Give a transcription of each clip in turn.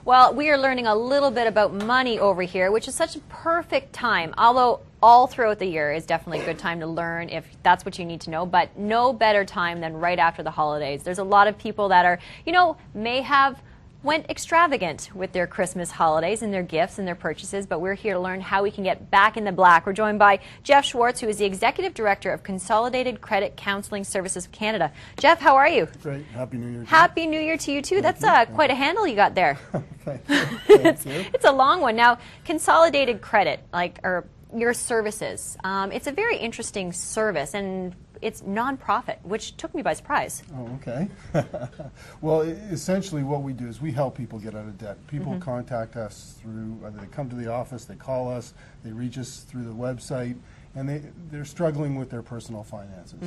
Well, we are learning a little bit about money over here, which is such a perfect time, although all throughout the year is definitely a good time to learn if that's what you need to know, but no better time than right after the holidays. There's a lot of people that are, may have went extravagant with their Christmas holidays and their gifts and their purchases, but we're here to learn how we can get back in the black. We're joined by Jeff Schwartz, who is the Executive Director of Consolidated Credit Counselling Services of Canada. Jeff, how are you? Great. Happy New Year. Happy New Year to you, too. That's quite a handle you got there. Thank you. It's a long one. Now, Consolidated Credit, or your services, it's a very interesting service, and it's non-profit, which took me by surprise. Oh, okay. Well, essentially what we do is we help people get out of debt. People contact us through, they come to the office, they call us, they reach us through the website, and they're struggling with their personal finances.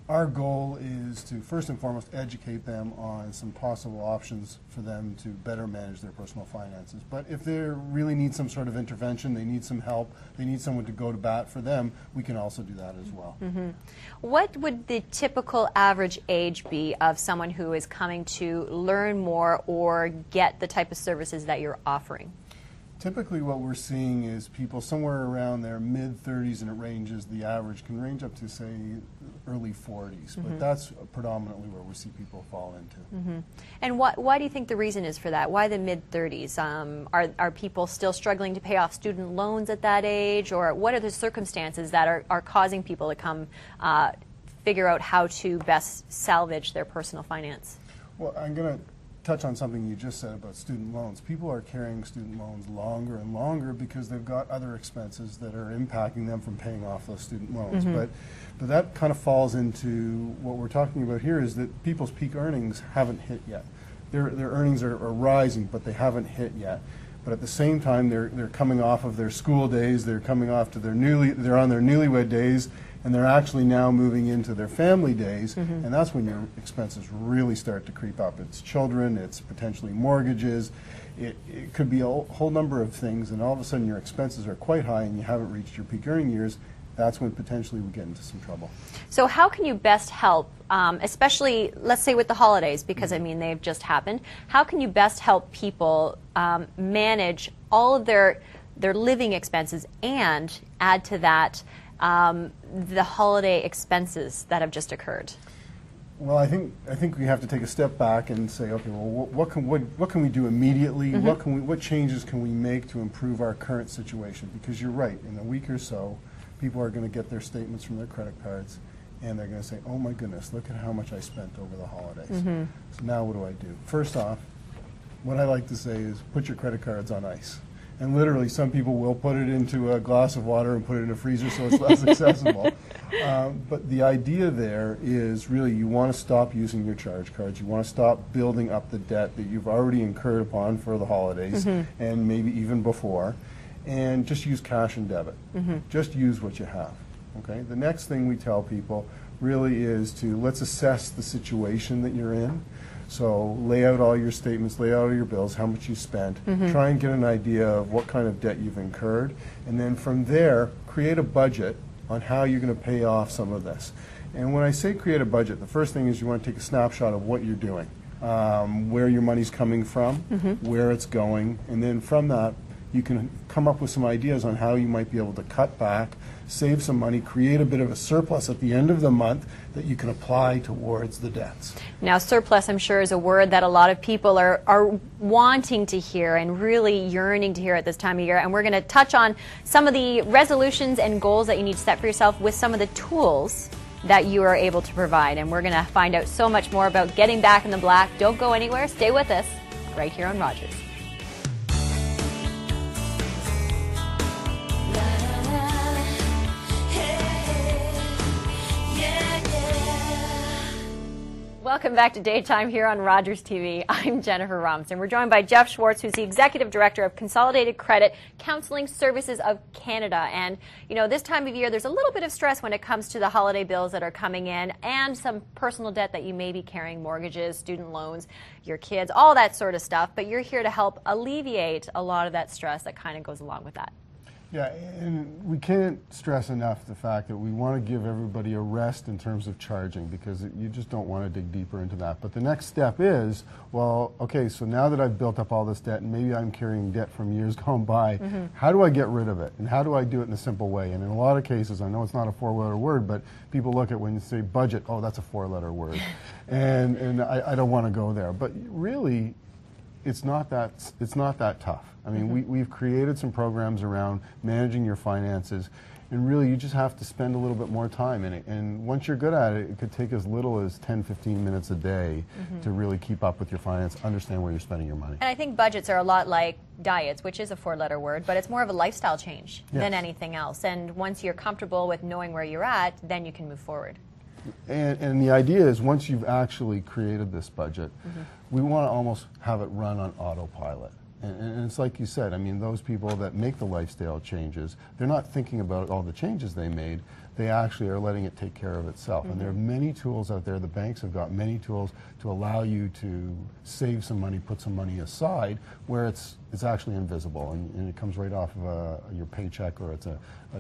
Our goal is to, first and foremost, educate them on some possible options for them to better manage their personal finances. But if they really need some sort of intervention, they need some help, they need someone to go to bat for them, we can also do that as well. What would the typical average age be of someone who is coming to learn more or get the type of services that you're offering? Typically what we're seeing is people somewhere around their mid-30s, and it ranges, the average can range up to, say, early 40s. But that's predominantly where we see people fall into. And why do you think the reason is for that? Why the mid-30s? Are people still struggling to pay off student loans at that age? Or what are the circumstances that are causing people to come figure out how to best salvage their personal finance? Well, I'm going to touch on something you just said about student loans. People are carrying student loans longer and longer because they've got other expenses that are impacting them from paying off those student loans. But that kind of falls into what we're talking about here, is that people's peak earnings haven't hit yet. Their earnings are rising, but they haven't hit yet. But at the same time, they're coming off of their school days, they're coming off to they're on their newlywed days, and they're actually now moving into their family days, and that's when your expenses really start to creep up. It's children, it's potentially mortgages, it could be a whole number of things, and all of a sudden your expenses are quite high and you haven't reached your peak earning years. That's when potentially we get into some trouble. So how can you best help, especially, let's say, with the holidays, because I mean they've just happened, how can you best help people manage all of their living expenses and add to that the holiday expenses that have just occurred? Well, I think we have to take a step back and say, okay, well, what can we do immediately? What changes can we make to improve our current situation? Because you're right, in a week or so, people are going to get their statements from their credit cards, and they're going to say, oh my goodness, look at how much I spent over the holidays. So now what do I do? First off, what I like to say is put your credit cards on ice. And literally, some people will put it into a glass of water and put it in a freezer so it's less accessible. But the idea there is really you want to stop using your charge cards. You want to stop building up the debt that you've already incurred upon for the holidays and maybe even before. And just use cash and debit. Just use what you have. Okay. The next thing we tell people really is to let's assess the situation that you're in. So lay out all your statements, lay out all your bills, how much you spent, try and get an idea of what kind of debt you've incurred, and then from there create a budget on how you're going to pay off some of this. And when I say create a budget, the first thing is you want to take a snapshot of what you're doing, where your money's coming from, where it's going, and then from that you can come up with some ideas on how you might be able to cut back, save some money, create a bit of a surplus at the end of the month that you can apply towards the debts. Now, surplus, I'm sure, is a word that a lot of people are wanting to hear and really yearning to hear at this time of year. And we're going to touch on some of the resolutions and goals that you need to set for yourself with some of the tools that you are able to provide. And we're going to find out so much more about getting back in the black. Don't go anywhere. Stay with us right here on Rogers. Welcome back to Daytime here on Rogers TV. I'm Jennifer Robinson. We're joined by Jeff Schwartz, who's the Executive Director of Consolidated Credit Counselling Services of Canada. And, this time of year, there's a little bit of stress when it comes to the holiday bills that are coming in and some personal debt that you may be carrying, mortgages, student loans, your kids, all that sort of stuff. But you're here to help alleviate a lot of that stress that kind of goes along with that. Yeah, and we can't stress enough the fact that we want to give everybody a rest in terms of charging, because you just don't want to dig deeper into that. But the next step is, well, okay, so now that I've built up all this debt and maybe I'm carrying debt from years gone by, how do I get rid of it? And how do I do it in a simple way? And in a lot of cases, I know it's not a four-letter word, but people look at when you say budget, oh, that's a four-letter word. and I don't want to go there. But really, it's not that tough. I mean, we've created some programs around managing your finances, and really you just have to spend a little bit more time in it. And once you're good at it, it could take as little as 10, 15 minutes a day to really keep up with your finance, understand where you're spending your money. And I think budgets are a lot like diets, which is a four-letter word, but it's more of a lifestyle change than anything else. And once you're comfortable with knowing where you're at, then you can move forward. And the idea is, once you've actually created this budget, we want to almost have it run on autopilot. And it's like you said, I mean, those people that make the lifestyle changes, they're not thinking about all the changes they made. They actually are letting it take care of itself. And there are many tools out there. The banks have got many tools to allow you to save some money, put some money aside, where it's actually invisible, and it comes right off of your paycheck, or it's a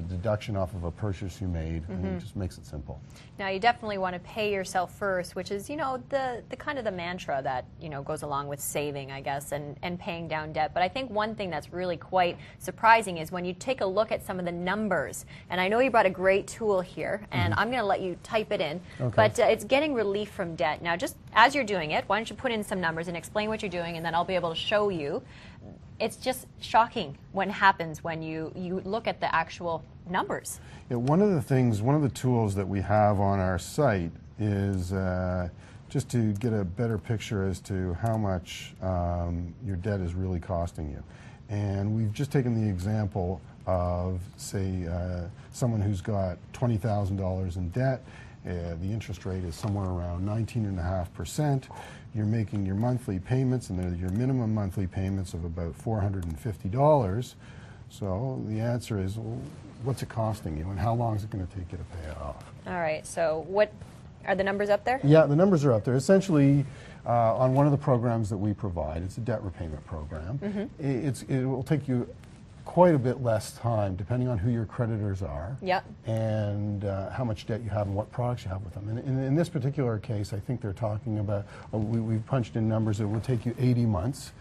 deduction off of a purchase you made, and it just makes it simple. Now, you definitely want to pay yourself first, which is, you know, the kind of the mantra that, you know, goes along with saving, I guess, and paying down debt. But I think one thing that's really quite surprising is when you take a look at some of the numbers, and I know you brought a great tool here, and I'm going to let you type it in, but it's getting relief from debt. Now, just as you're doing it, why don't you put in some numbers and explain what you're doing, and then I'll be able to show you. It's just shocking what happens when you look at the actual numbers. Yeah, one of the tools that we have on our site is just to get a better picture as to how much your debt is really costing you. And we've just taken the example of, say, someone who's got $20,000 in debt. The interest rate is somewhere around 19.5%. You're making your monthly payments, and they're your minimum monthly payments of about $450. So the answer is, well, what's it costing you, and how long is it going to take you to pay it off? All right, so what are the numbers up there? Yeah, the numbers are up there. Essentially, on one of the programs that we provide, it's a debt repayment program. It will take you quite a bit less time, depending on who your creditors are, and how much debt you have and what products you have with them. And in this particular case, I think they're talking about, we've punched in numbers that would take you 80 months,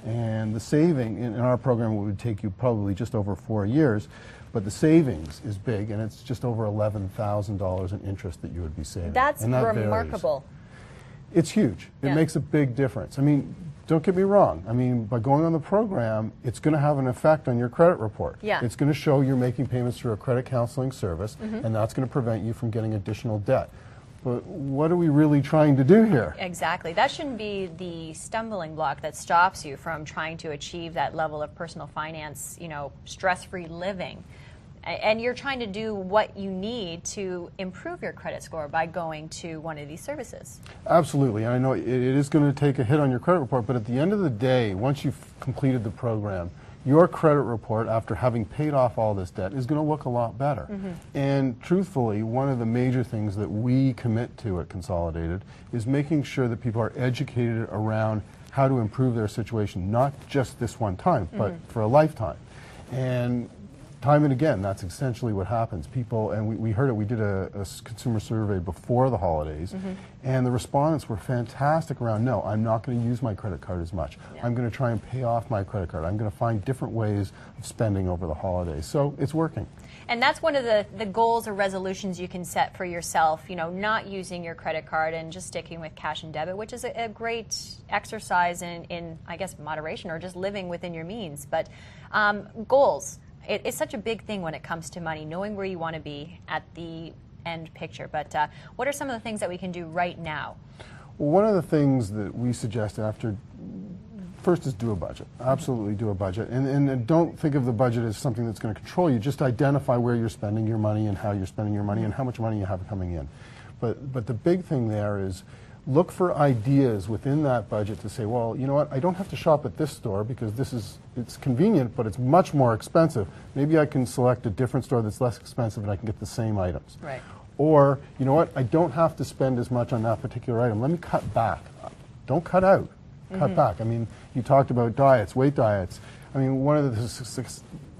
and the saving in our program would take you probably just over 4 years, but the savings is big, and it's just over $11,000 in interest that you would be saving. That's and that remarkable. Varies. It's huge. It makes a big difference. I mean, don't get me wrong. I mean, by going on the program, it's going to have an effect on your credit report. It's going to show you're making payments through a credit counseling service, and that's going to prevent you from getting additional debt. But what are we really trying to do here? Exactly. That shouldn't be the stumbling block that stops you from trying to achieve that level of personal finance, you know, stress-free living. And you're trying to do what you need to improve your credit score by going to one of these services. Absolutely. And I know it is going to take a hit on your credit report, but at the end of the day, once you've completed the program, your credit report, after having paid off all this debt, is going to look a lot better. And truthfully, one of the major things that we commit to at Consolidated is making sure that people are educated around how to improve their situation, not just this one time, but for a lifetime. And time and again, that's essentially what happens. People, and we heard it, we did a consumer survey before the holidays, and the respondents were fantastic around, no, I'm not going to use my credit card as much. I'm going to try and pay off my credit card. I'm going to find different ways of spending over the holidays. So it's working. And that's one of the goals or resolutions you can set for yourself, you know, not using your credit card and just sticking with cash and debit, which is a great exercise in, I guess, moderation or just living within your means. But goals. It's such a big thing when it comes to money, knowing where you want to be at the end picture. But what are some of the things that we can do right now? Well, one of the things that we suggest first is do a budget. Absolutely do a budget. And don't think of the budget as something that's going to control you. Just identify where you're spending your money and how you're spending your money and how much money you have coming in. But the big thing there is look for ideas within that budget to say, well, you know what, I don't have to shop at this store because it's convenient, but it's much more expensive. Maybe I can select a different store that's less expensive and I can get the same items. Right. Or, you know what, I don't have to spend as much on that particular item. Let me cut back. Don't cut out. Cut back. I mean, you talked about diets, weight diets. I mean, one of the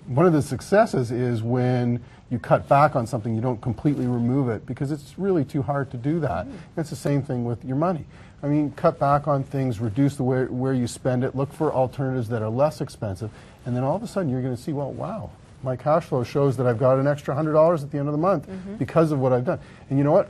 one of the successes is when you cut back on something, you don't completely remove it, because it's really too hard to do that. It's the same thing with your money. I mean, cut back on things, reduce the where you spend it, look for alternatives that are less expensive, and then all of a sudden you're going to see, well, wow, my cash flow shows that I've got an extra $100 at the end of the month because of what I've done. And you know what?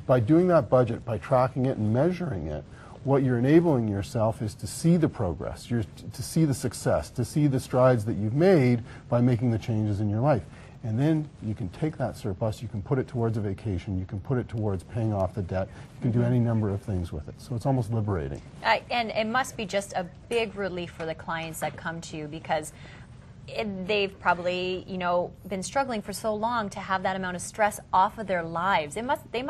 By doing that budget, by tracking it and measuring it, what you're enabling yourself is to see the progress, to see the success, to see the strides that you've made by making the changes in your life. And then you can take that surplus, you can put it towards a vacation, you can put it towards paying off the debt, you can do any number of things with it. So it's almost liberating. And it must be just a big relief for the clients that come to you, because they've probably, you know, been struggling for so long to have that amount of stress off of their lives. It must be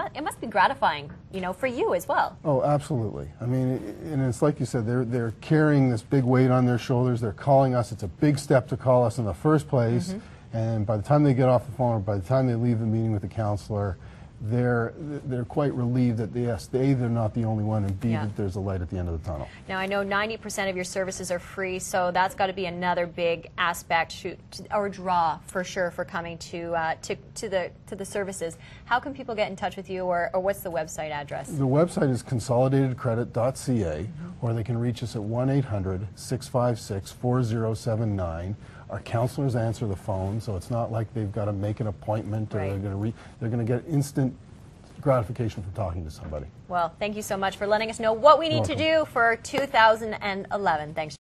gratifying, you know, for you as well. Oh, absolutely. I mean, and it's like you said, they're carrying this big weight on their shoulders. They're calling us. It's a big step to call us in the first place. And by the time they get off the phone, or by the time they leave the meeting with the counselor, they're quite relieved that, yes, A, they're not the only one, and B, that there's a light at the end of the tunnel. Now, I know 90% of your services are free, so that's got to be another big aspect or draw for sure for coming to the services. How can people get in touch with you, or what's the website address? The website is consolidatedcredit.ca, or they can reach us at 1-800-656-4079. Our counselors answer the phone, so it's not like they've got to make an appointment, or they're going to get instant gratification from talking to somebody. Well, thank you so much for letting us know what we need to do for 2011. Thanks.